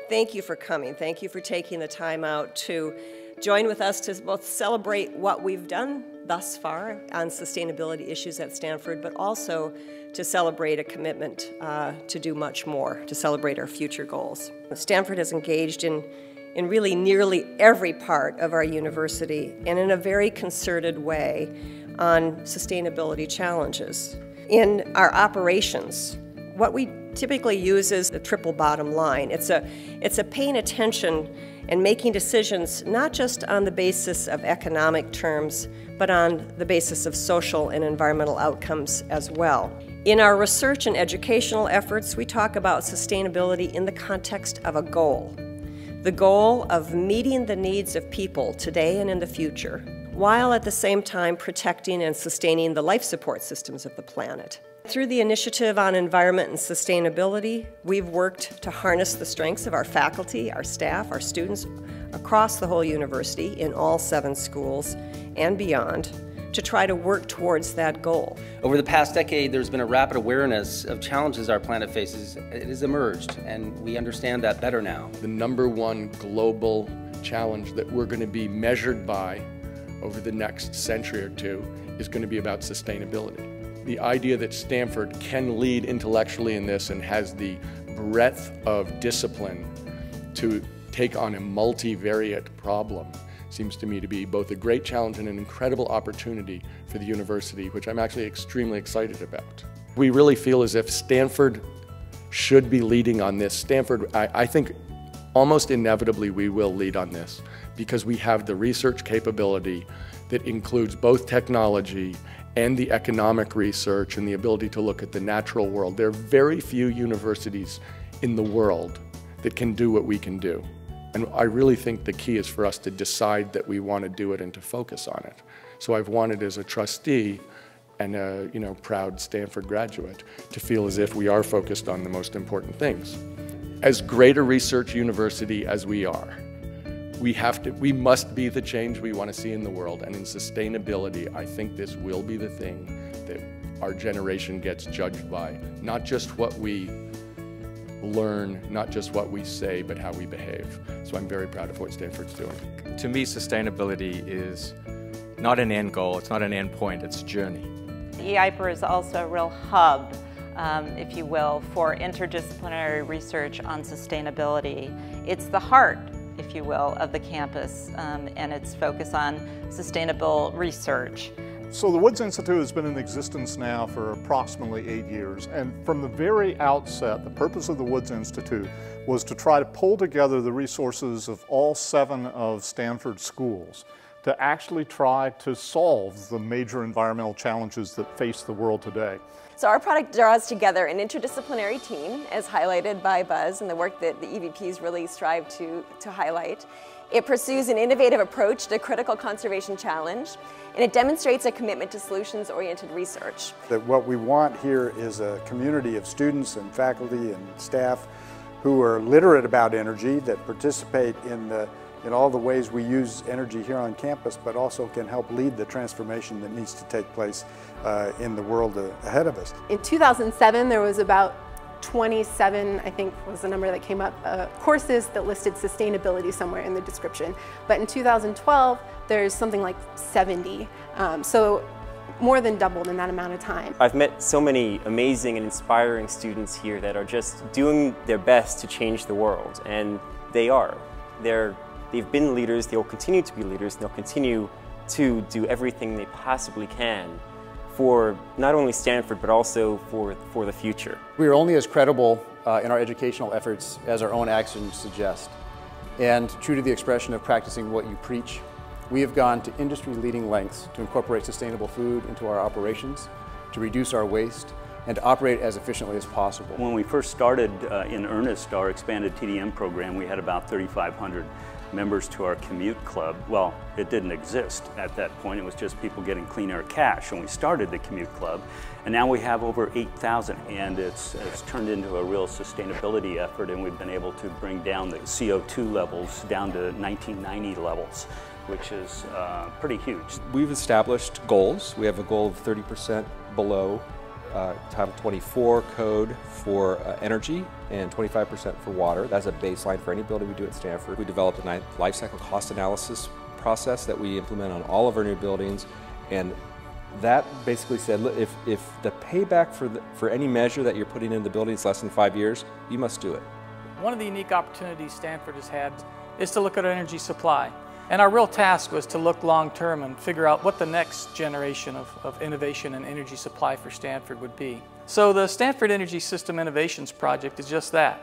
Thank you for coming. Thank you for taking the time out to join with us to both celebrate what we've done thus far on sustainability issues at Stanford, but also to celebrate a commitment to do much more, to celebrate our future goals. Stanford has engaged in really nearly every part of our university and in a very concerted way on sustainability challenges. In our operations, what we typically use is the triple bottom line. It's a paying attention and making decisions not just on the basis of economic terms, but on the basis of social and environmental outcomes as well. In our research and educational efforts, we talk about sustainability in the context of a goal. The goal of meeting the needs of people today and in the future, while at the same time protecting and sustaining the life support systems of the planet. Through the Initiative on Environment and Sustainability, we've worked to harness the strengths of our faculty, our staff, our students across the whole university in all 7 schools and beyond to try to work towards that goal. Over the past decade, there's been a rapid awareness of challenges our planet faces. It has emerged, and we understand that better now. The #1 global challenge that we're going to be measured by over the next century or two is going to be about sustainability. The idea that Stanford can lead intellectually in this and has the breadth of discipline to take on a multivariate problem seems to me to be both a great challenge and an incredible opportunity for the university, which I'm actually extremely excited about. We really feel as if Stanford should be leading on this. Stanford, I think almost inevitably we will lead on this because we have the research capability that includes both technology and the economic research and the ability to look at the natural world. There are very few universities in the world that can do what we can do. And I really think the key is for us to decide that we want to do it and to focus on it. So I've wanted as a trustee and a proud Stanford graduate to feel as if we are focused on the most important things. As great a research university as we are, we must be the change we want to see in the world, and in sustainability, I think this will be the thing that our generation gets judged by. Not just what we learn, not just what we say, but how we behave. So I'm very proud of what Stanford's doing. To me, sustainability is not an end goal, it's not an end point, it's a journey. EIPER is also a real hub, if you will, for interdisciplinary research on sustainability. It's the heart, if you will, of the campus and its focus on sustainable research. So the Woods Institute has been in existence now for approximately 8 years, and from the very outset, the purpose of the Woods Institute was to try to pull together the resources of all 7 of Stanford schools to actually try to solve the major environmental challenges that face the world today. So our product draws together an interdisciplinary team, as highlighted by Buzz and the work that the EVPs really strive to highlight. It pursues an innovative approach to critical conservation challenge, and it demonstrates a commitment to solutions-oriented research. That what we want here is a community of students and faculty and staff who are literate about energy, that participate in all the ways we use energy here on campus, but also can help lead the transformation that needs to take place in the world ahead of us. In 2007, there was about 27, I think was the number that came up, courses that listed sustainability somewhere in the description. But in 2012, there's something like 70. So more than doubled in that amount of time. I've met so many amazing and inspiring students here that are just doing their best to change the world, and they are. They've been leaders, they'll continue to be leaders, and they'll continue to do everything they possibly can for not only Stanford, but also for the future. We are only as credible in our educational efforts as our own actions suggest. And true to the expression of practicing what you preach, we have gone to industry-leading lengths to incorporate sustainable food into our operations, to reduce our waste, and to operate as efficiently as possible. When we first started in earnest our expanded TDM program, we had about 3,500 members to our commute club. Well, it didn't exist at that point. It was just people getting clean air cash when we started the commute club. And now we have over 8,000, and it's turned into a real sustainability effort, and we've been able to bring down the CO2 levels down to 1990 levels, which is pretty huge. We've established goals. We have a goal of 30% below Title 24 code for energy and 25% for water. That's a baseline for any building we do at Stanford. We developed a life cycle cost analysis process that we implement on all of our new buildings, and that basically said, if the payback for any measure that you're putting in the building is less than 5 years, you must do it. One of the unique opportunities Stanford has had is to look at our energy supply. And our real task was to look long-term and figure out what the next generation of innovation and energy supply for Stanford would be. So the Stanford Energy System Innovations Project is just that.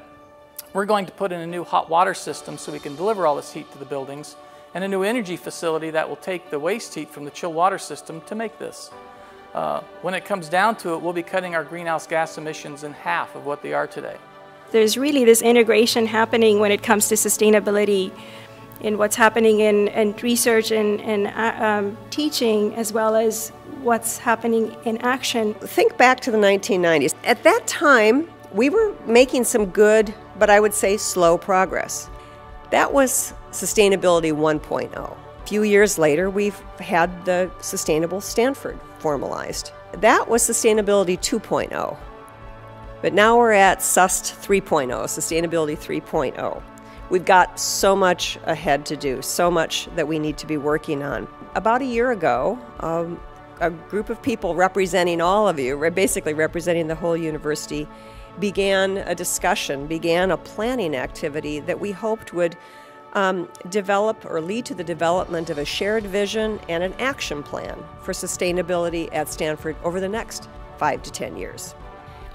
We're going to put in a new hot water system so we can deliver all this heat to the buildings, and a new energy facility that will take the waste heat from the chilled water system to make this. When it comes down to it, we'll be cutting our greenhouse gas emissions in half of what they are today. There's really this integration happening when it comes to sustainability in what's happening in research and teaching, as well as what's happening in action. Think back to the 1990s. At that time, we were making some good, but I would say slow progress. That was Sustainability 1.0. A few years later, we've had the Sustainable Stanford formalized. That was Sustainability 2.0. But now we're at SUST 3.0, Sustainability 3.0. We've got so much ahead to do, so much that we need to be working on. About a year ago, a group of people representing all of you, basically representing the whole university, began a discussion, began a planning activity that we hoped would develop or lead to the development of a shared vision and an action plan for sustainability at Stanford over the next 5 to 10 years.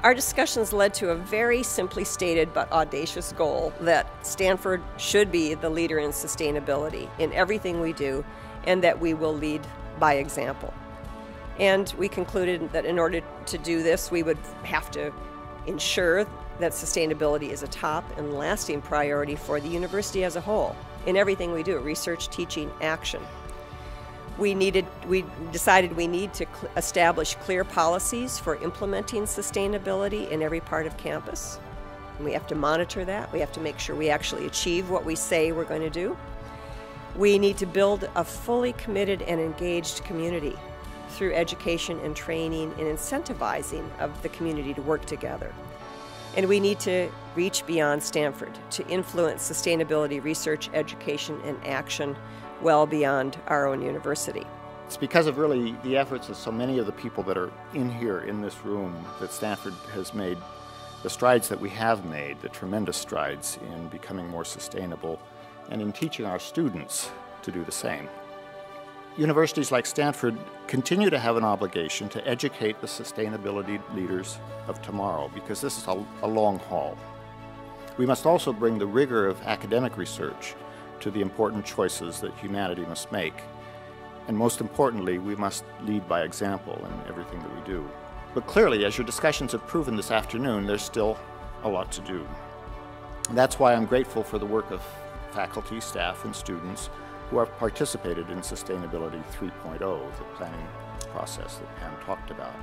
Our discussions led to a very simply stated but audacious goal that Stanford should be the leader in sustainability in everything we do, and that we will lead by example. And we concluded that in order to do this, we would have to ensure that sustainability is a top and lasting priority for the university as a whole in everything we do, research, teaching, action. We decided we need to establish clear policies for implementing sustainability in every part of campus. And we have to monitor that. We have to make sure we actually achieve what we say we're going to do. We need to build a fully committed and engaged community through education and training and incentivizing of the community to work together. And we need to reach beyond Stanford to influence sustainability research, education, and action well beyond our own university. It's because of really the efforts of so many of the people that are in here in this room that Stanford has made the strides that we have made, the tremendous strides in becoming more sustainable and in teaching our students to do the same. Universities like Stanford continue to have an obligation to educate the sustainability leaders of tomorrow, because this is a long haul. We must also bring the rigor of academic research to the important choices that humanity must make. And most importantly, we must lead by example in everything that we do. But clearly, as your discussions have proven this afternoon, there's still a lot to do. And that's why I'm grateful for the work of faculty, staff, and students who have participated in Sustainability 3.0, the planning process that Pam talked about.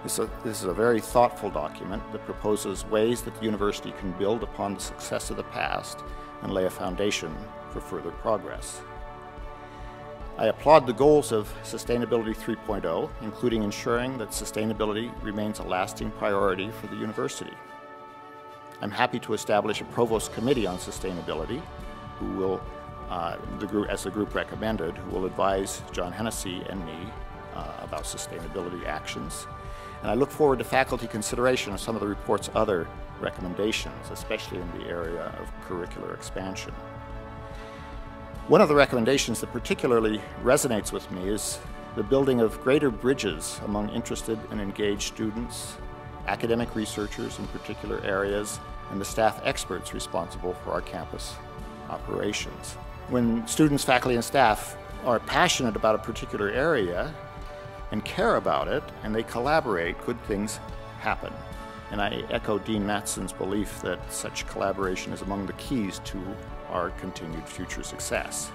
This is a very thoughtful document that proposes ways that the university can build upon the success of the past and lay a foundation for further progress. I applaud the goals of Sustainability 3.0, including ensuring that sustainability remains a lasting priority for the university. I'm happy to establish a provost committee on sustainability, who will, as the group recommended, who will advise John Hennessy and me about sustainability actions. And I look forward to faculty consideration of some of the report's other recommendations, especially in the area of curricular expansion. One of the recommendations that particularly resonates with me is the building of greater bridges among interested and engaged students, academic researchers in particular areas, and the staff experts responsible for our campus operations. When students, faculty, and staff are passionate about a particular area and care about it, and they collaborate, good things happen. And I echo Dean Matson's belief that such collaboration is among the keys to our continued future success.